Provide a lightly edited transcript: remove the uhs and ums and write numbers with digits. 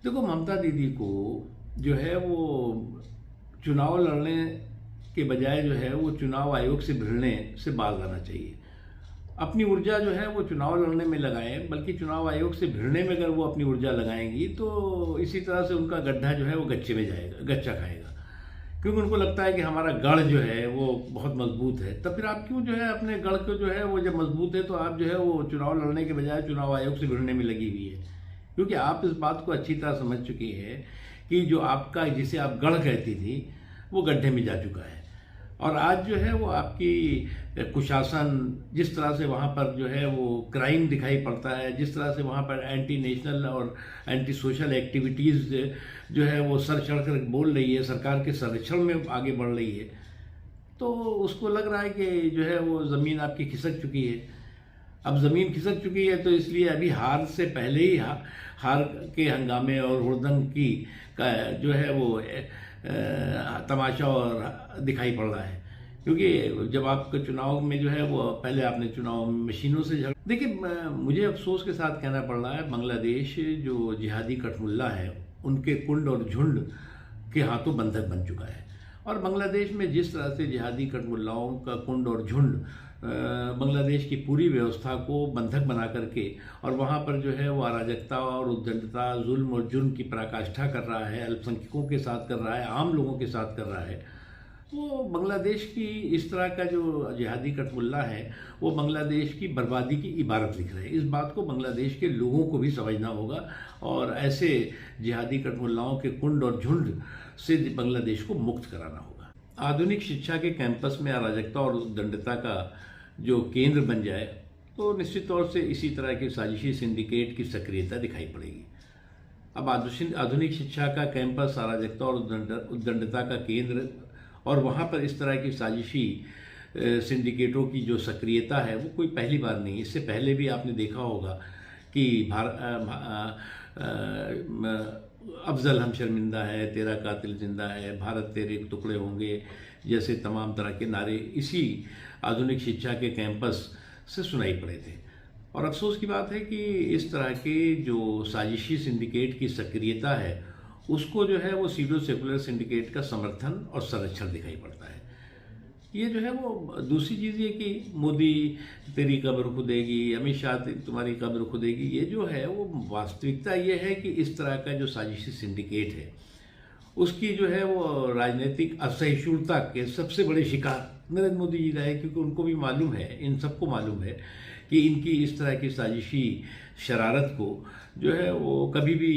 देखो, ममता दीदी को जो है वो चुनाव लड़ने के बजाय जो है वो चुनाव आयोग से भिड़ने से बाज आना चाहिए। अपनी ऊर्जा जो है वो चुनाव लड़ने में लगाएं, बल्कि चुनाव आयोग से भिड़ने में अगर वो अपनी ऊर्जा लगाएंगी तो इसी तरह से उनका गड्ढा जो है वो गच्चे में जाएगा, गच्चा खाएगा। क्योंकि उनको लगता है कि हमारा गढ़ जो है वो बहुत मजबूत है। तब फिर आप क्यों जो है अपने गढ़ को जो है वो जब मजबूत है तो आप जो है वो चुनाव लड़ने के बजाय चुनाव आयोग से भिड़ने में लगी हुई है। क्योंकि आप इस बात को अच्छी तरह समझ चुके हैं कि जो आपका, जिसे आप गढ़ कहती थी, वो गड्ढे में जा चुका है। और आज जो है वो आपकी कुशासन, जिस तरह से वहाँ पर जो है वो क्राइम दिखाई पड़ता है, जिस तरह से वहाँ पर एंटी नेशनल और एंटी सोशल एक्टिविटीज़ जो है वो सर चढ़ कर बोल रही है, सरकार के संरक्षण में आगे बढ़ रही है, तो उसको लग रहा है कि जो है वो ज़मीन आपकी खिसक चुकी है। अब ज़मीन खिसक चुकी है तो इसलिए अभी हार से पहले ही हार के हंगामे और हुड़दंग की का जो है वो तमाशा और दिखाई पड़ रहा है। क्योंकि जब आप चुनाव में जो है वो पहले आपने चुनाव मशीनों से झगड़, देखिए मुझे अफसोस के साथ कहना पड़ रहा है, बांग्लादेश जो जिहादी कठमुल्ला है उनके कुंड और झुंड के हाथों बंधक बन चुका है। और बांग्लादेश में जिस तरह से जिहादी कठमुल्लाओं का कुंड और झुंड बांग्लादेश की पूरी व्यवस्था को बंधक बना करके और वहाँ पर जो है वो अराजकता और उद्दंडता, जुल्म और जुर्म की पराकाष्ठा कर रहा है, अल्पसंख्यकों के साथ कर रहा है, आम लोगों के साथ कर रहा है, वो बांग्लादेश की इस तरह का जो जिहादी कठमुल्ला है वो बांग्लादेश की बर्बादी की इबारत लिख रहे हैं। इस बात को बांग्लादेश के लोगों को भी समझना होगा और ऐसे जिहादी कठमुल्लाओं के कुंड और झुंड से बांग्लादेश को मुक्त कराना होगा। आधुनिक शिक्षा के कैंपस में अराजकता और उद्दंडता का जो केंद्र बन जाए तो निश्चित तौर से इसी तरह के साजिशी सिंडिकेट की सक्रियता दिखाई पड़ेगी। अब आधुनिक शिक्षा का कैंपस अराजकता और उद्दंडता का केंद्र और वहाँ पर इस तरह की साजिशी सिंडिकेटों की जो सक्रियता है वो कोई पहली बार नहीं। इससे पहले भी आपने देखा होगा कि अफजल हम शर्मिंदा है, तेरा कातिल जिंदा है, भारत तेरे टुकड़े होंगे जैसे तमाम तरह के नारे इसी आधुनिक शिक्षा के कैंपस से सुनाई पड़े थे। और अफसोस की बात है कि इस तरह के जो साजिशी सिंडिकेट की सक्रियता है उसको जो है वो सीडो सेकुलर सिंडिकेट का समर्थन और संरक्षण दिखाई पड़ता है। ये जो है वो दूसरी चीज़ ये कि मोदी तेरी कब्र खुदेगी, अमित शाह तुम्हारी कब्र खुदेगी, ये जो है वो वास्तविकता ये है कि इस तरह का जो साजिशी सिंडिकेट है उसकी जो है वो राजनीतिक असहिष्णुता के सबसे बड़े शिकार नरेंद्र मोदी जी रहे। क्योंकि उनको भी मालूम है, इन सबको मालूम है कि इनकी इस तरह की साजिशी शरारत को जो है वो कभी भी